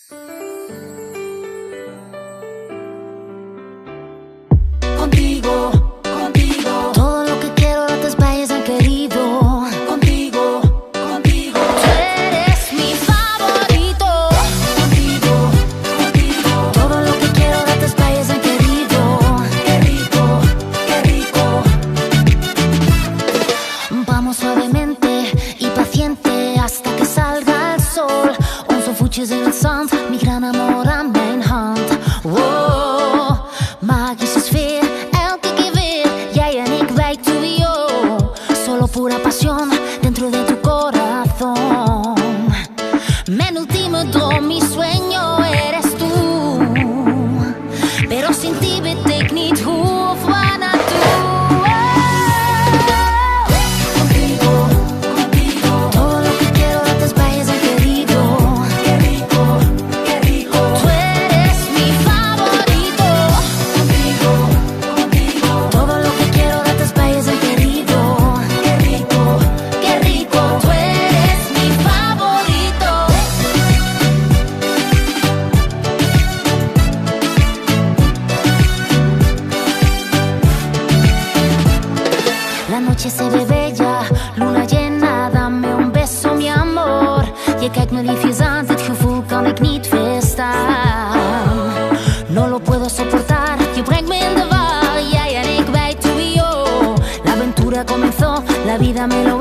Contigo, contigo, todo lo que quiero otros países han querido. Contigo, contigo, tú eres mi favorito. Contigo, contigo, todo lo que quiero otros países han querido. Qué rico, qué rico. Vamos suavemente y paciente hasta que salga el sol. Onze voetjes in het zand, mi gran amor aan mijn hand. Wow, magische sfeer, elke keer weer. Jij en ik, wij tú y yo. Solo pura pasión dentro de tu corazón. Mijn ultimo droom, mi sueño eres tú. Pero sin ti weet ik niet hoe of waar naartoe. Contigo, contigo, todo lo que quiero de tus países han querido. Qué rico, qué rico. Tú eres mi favorito. Contigo, contigo, todo lo que quiero de tus países han querido. Qué rico, qué rico. Tú eres mi favorito. La noche se ve bella, luna llena, dame un beso mi amor. Je kijkt me liefjes aan, dit gevoel kan ik niet weerstaan. No lo puedo soportar, je brengt me in de war. Jij en ik, wij tú y yo. La aventura comenzó, la vida me lo